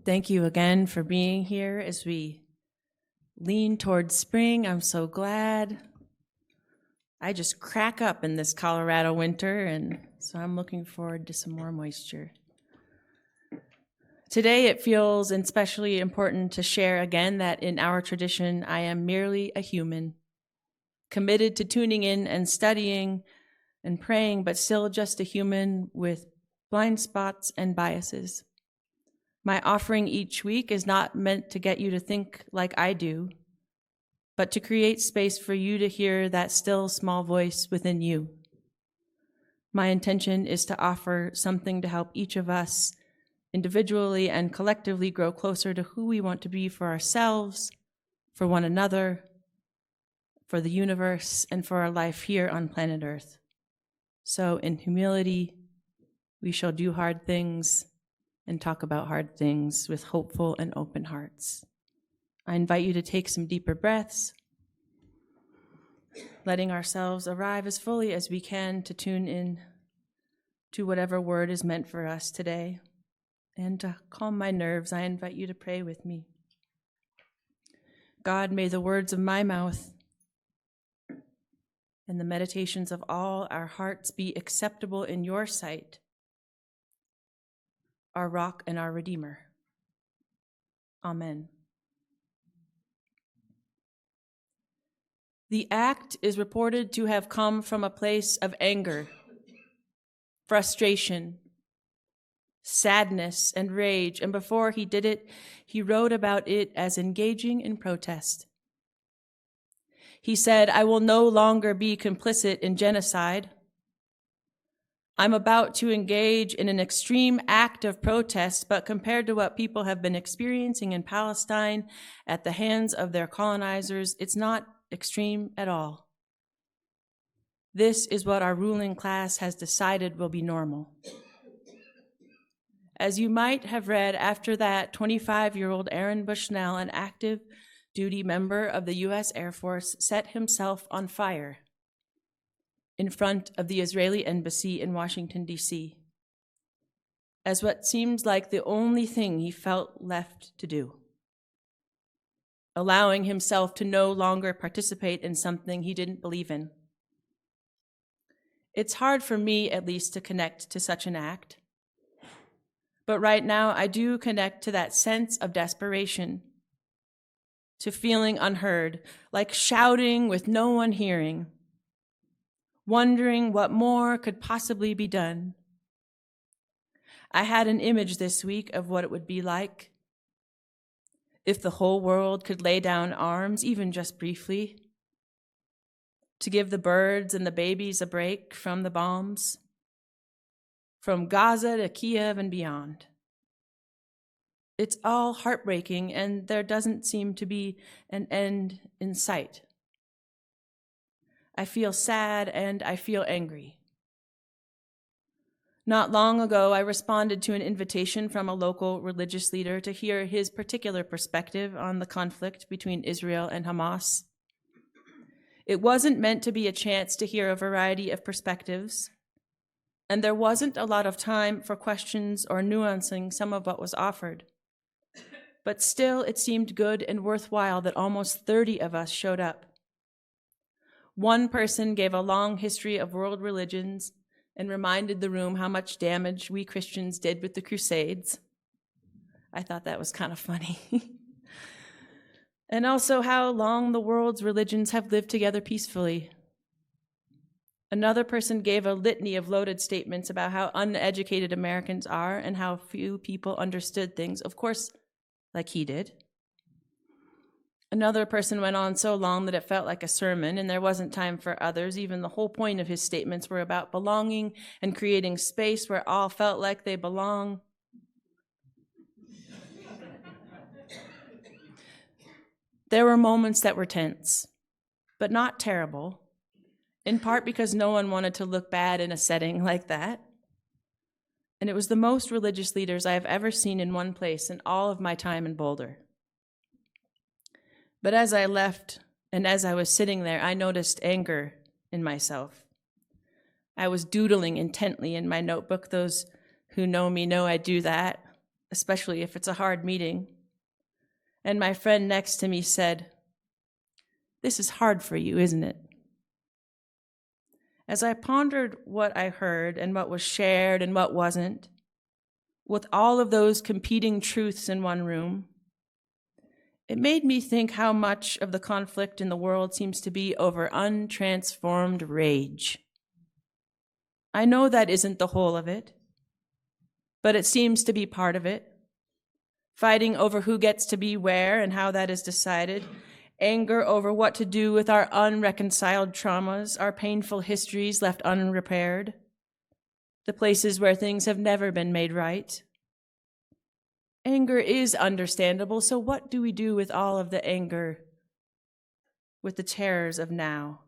Thank you again for being here as we lean towards spring. I'm so glad. I just crack up in this Colorado winter, and so I'm looking forward to some more moisture. Today it feels especially important to share again that in our tradition, I am merely a human, committed to tuning in and studying and praying, but still just a human with blind spots and biases. My offering each week is not meant to get you to think like I do, but to create space for you to hear that still small voice within you. My intention is to offer something to help each of us individually and collectively grow closer to who we want to be for ourselves, for one another, for the universe, and for our life here on planet Earth. So in humility, we shall do hard things and talk about hard things with hopeful and open hearts. I invite you to take some deeper breaths, letting ourselves arrive as fully as we can to tune in to whatever word is meant for us today. And to calm my nerves, I invite you to pray with me. God, may the words of my mouth and the meditations of all our hearts be acceptable in your sight, our rock and our redeemer. Amen. The act is reported to have come from a place of anger, frustration, sadness, and rage, and before he did it, he wrote about it as engaging in protest. He said, "I will no longer be complicit in genocide. I'm about to engage in an extreme act of protest, but compared to what people have been experiencing in Palestine at the hands of their colonizers, it's not extreme at all. This is what our ruling class has decided will be normal." As you might have read, after that, 25-year-old Aaron Bushnell, an active duty member of the U.S. Air Force, set himself on fire in front of the Israeli embassy in Washington, D.C., as what seemed like the only thing he felt left to do, allowing himself to no longer participate in something he didn't believe in. It's hard for me, at least, to connect to such an act. But right now, I do connect to that sense of desperation, to feeling unheard, like shouting with no one hearing, wondering what more could possibly be done. I had an image this week of what it would be like if the whole world could lay down arms, even just briefly, to give the birds and the babies a break from the bombs, from Gaza to Kiev and beyond. It's all heartbreaking, and there doesn't seem to be an end in sight. I feel sad and I feel angry. Not long ago, I responded to an invitation from a local religious leader to hear his particular perspective on the conflict between Israel and Hamas. It wasn't meant to be a chance to hear a variety of perspectives, and there wasn't a lot of time for questions or nuancing some of what was offered. But still, it seemed good and worthwhile that almost 30 of us showed up. One person gave a long history of world religions and reminded the room how much damage we Christians did with the Crusades. I thought that was kind of funny. And also how long the world's religions have lived together peacefully. Another person gave a litany of loaded statements about how uneducated Americans are and how few people understood things, of course, like he did. Another person went on so long that it felt like a sermon, and there wasn't time for others. Even the whole point of his statements were about belonging and creating space where all felt like they belong. There were moments that were tense, but not terrible, in part because no one wanted to look bad in a setting like that. And it was the most religious leaders I have ever seen in one place in all of my time in Boulder. But as I left and as I was sitting there, I noticed anger in myself. I was doodling intently in my notebook. Those who know me know I do that. especially if it's a hard meeting. And my friend next to me said, "This is hard for you, isn't it?" As I pondered what I heard and what was shared and what wasn't, with all of those competing truths in one room, it made me think how much of the conflict in the world seems to be over untransformed rage. I know that isn't the whole of it, but it seems to be part of it. Fighting over who gets to be where and how that is decided, anger over what to do with our unreconciled traumas, our painful histories left unrepaired, the places where things have never been made right. Anger is understandable, so what do we do with all of the anger, with the terrors of now?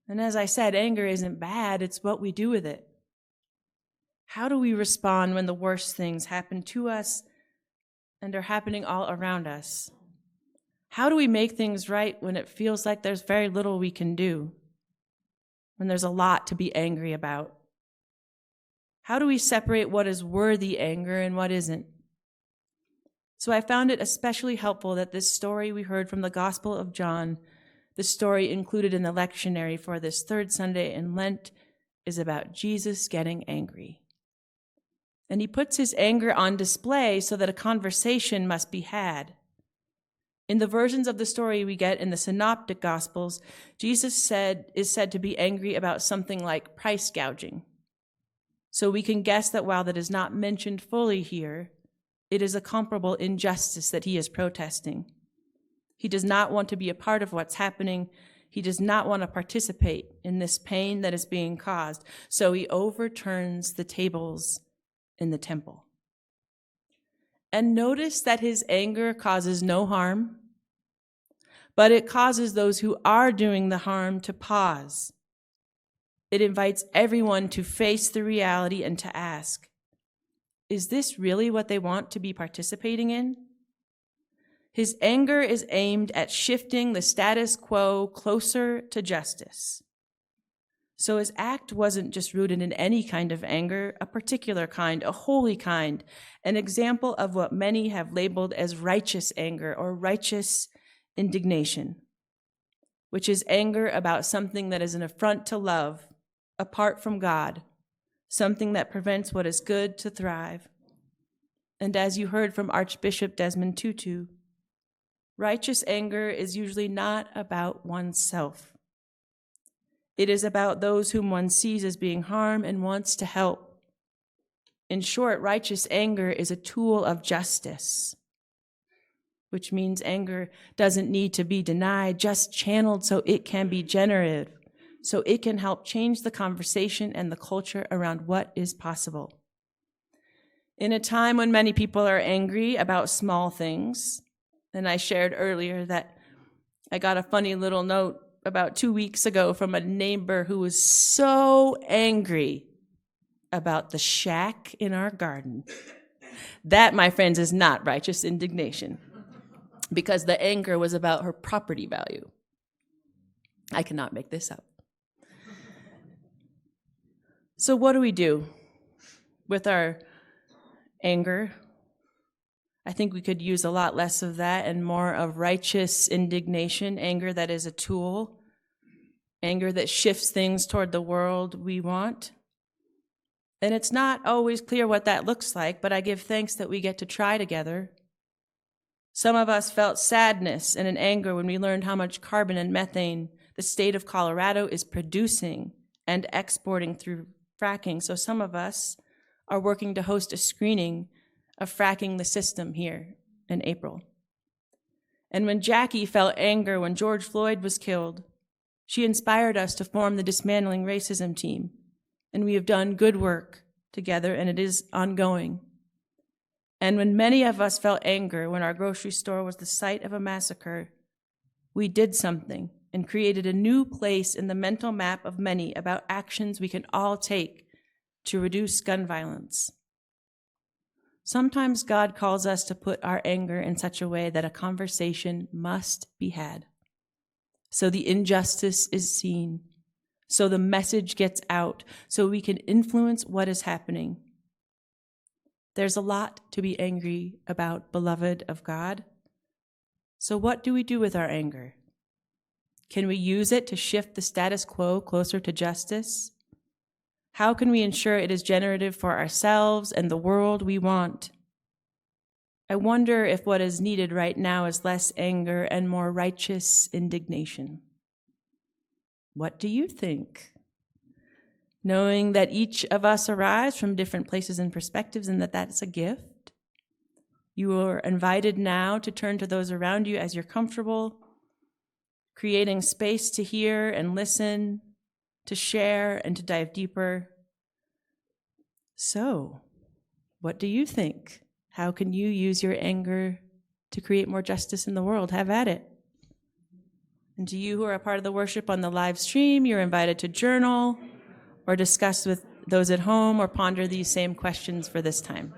And as I said, anger isn't bad, it's what we do with it. How do we respond when the worst things happen to us and are happening all around us? How do we make things right when it feels like there's very little we can do, when there's a lot to be angry about? How do we separate what is worthy anger and what isn't? So I found it especially helpful that this story we heard from the Gospel of John, the story included in the lectionary for this third Sunday in Lent, is about Jesus getting angry. And he puts his anger on display so that a conversation must be had. In the versions of the story we get in the Synoptic Gospels, Jesus is said to be angry about something like price gouging. So we can guess that while that is not mentioned fully here, it is a comparable injustice that he is protesting. He does not want to be a part of what's happening. He does not want to participate in this pain that is being caused. So he overturns the tables in the temple. And notice that his anger causes no harm, but it causes those who are doing the harm to pause. It invites everyone to face the reality and to ask, is this really what they want to be participating in? His anger is aimed at shifting the status quo closer to justice. So his act wasn't just rooted in any kind of anger, a particular kind, a holy kind, an example of what many have labeled as righteous anger or righteous indignation, which is anger about something that is an affront to love, apart from God, something that prevents what is good to thrive. And as you heard from Archbishop Desmond Tutu, righteous anger is usually not about oneself. It is about those whom one sees as being harmed and wants to help. In short, righteous anger is a tool of justice, which means anger doesn't need to be denied, just channeled so it can be generative, so it can help change the conversation and the culture around what is possible. In a time when many people are angry about small things, and I shared earlier that I got a funny little note about 2 weeks ago from a neighbor who was so angry about the shack in our garden. That, my friends, is not righteous indignation, because the anger was about her property value. I cannot make this up. So what do we do with our anger? I think we could use a lot less of that and more of righteous indignation, anger that is a tool, anger that shifts things toward the world we want. And it's not always clear what that looks like, but I give thanks that we get to try together. Some of us felt sadness and an anger when we learned how much carbon and methane the state of Colorado is producing and exporting through fracking. So some of us are working to host a screening of fracking the system here in April. And when Jackie felt anger when George Floyd was killed, she inspired us to form the Dismantling Racism team. And we have done good work together, and it is ongoing. And when many of us felt anger when our grocery store was the site of a massacre, we did something and created a new place in the mental map of many about actions we can all take to reduce gun violence. Sometimes God calls us to put our anger in such a way that a conversation must be had, so the injustice is seen, so the message gets out, so we can influence what is happening. There's a lot to be angry about, beloved of God. So what do we do with our anger? Can we use it to shift the status quo closer to justice? How can we ensure it is generative for ourselves and the world we want? I wonder if what is needed right now is less anger and more righteous indignation. What do you think? Knowing that each of us arrives from different places and perspectives and that that's a gift, you are invited now to turn to those around you as you're comfortable, creating space to hear and listen, to share and to dive deeper. So, what do you think? How can you use your anger to create more justice in the world? Have at it. And to you who are a part of the worship on the live stream, you're invited to journal or discuss with those at home or ponder these same questions for this time.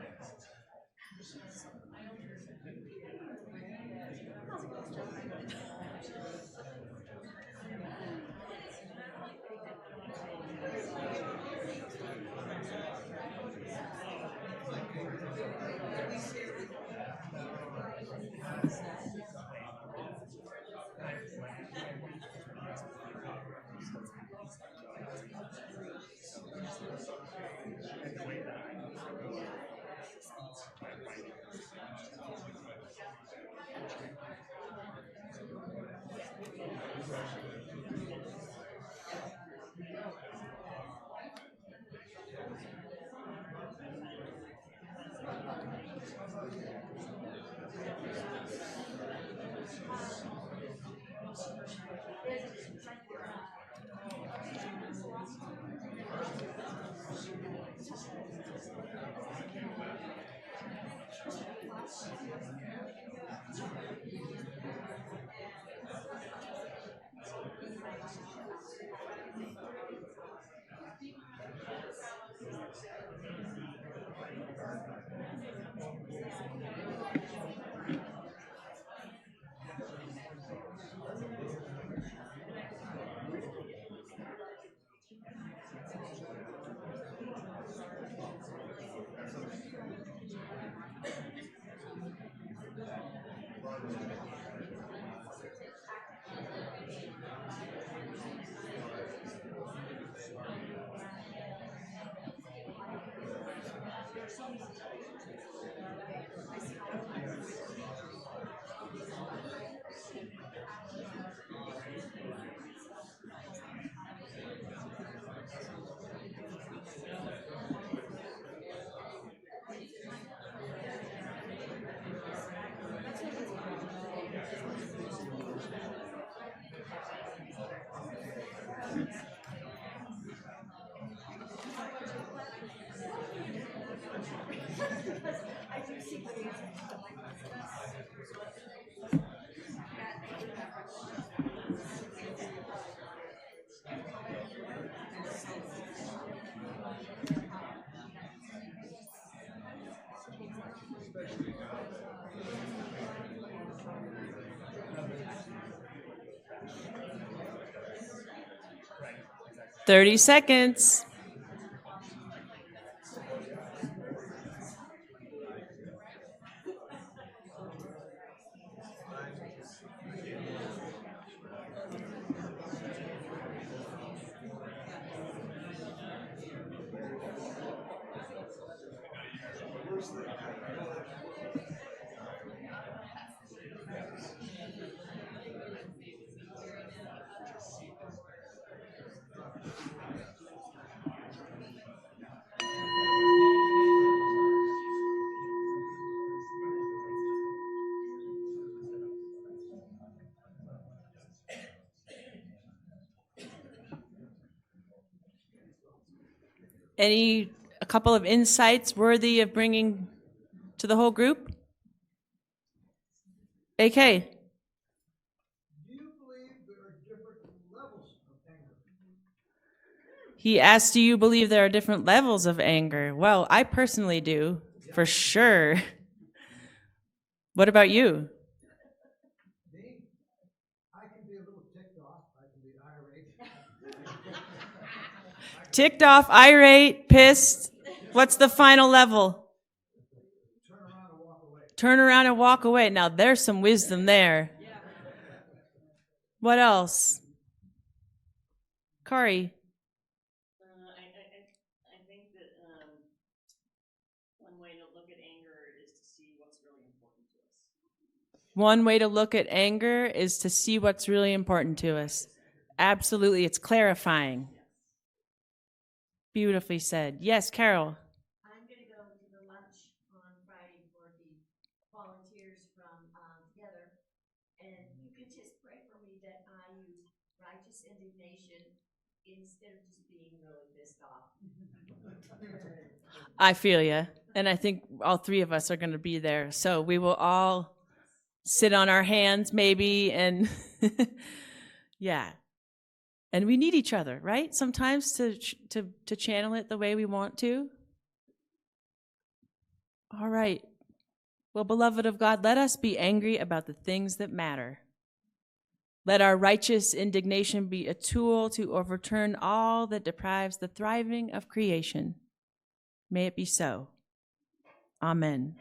"30 seconds. 'A couple of insights worthy of bringing to the whole group? AK. Do you believe there are different levels of anger? He asked, do you believe there are different levels of anger? Well, I personally do, for sure. What about you? Me? I can be a little ticked off. I can be irate. Ticked off, irate, pissed. What's the final level? turn around and walk away. Turn around and walk away. Now, there's some wisdom there. What else? Kari. I think that one way to look at anger is to see what's really important to us. One way to look at anger is to see what's really important to us. Absolutely. It's clarifying. Beautifully said. Yes, Carol. I'm going to go to the lunch on Friday for the volunteers from Together, and you can just pray for me that I use righteous indignation instead of just being really pissed off. I feel you. And I think all three of us are going to be there. So we will all sit on our hands maybe and yeah. And we need each other, right? Sometimes to channel it the way we want to. All right. Well, beloved of God, let us be angry about the things that matter. Let our righteous indignation be a tool to overturn all that deprives the thriving of creation. May it be so. Amen.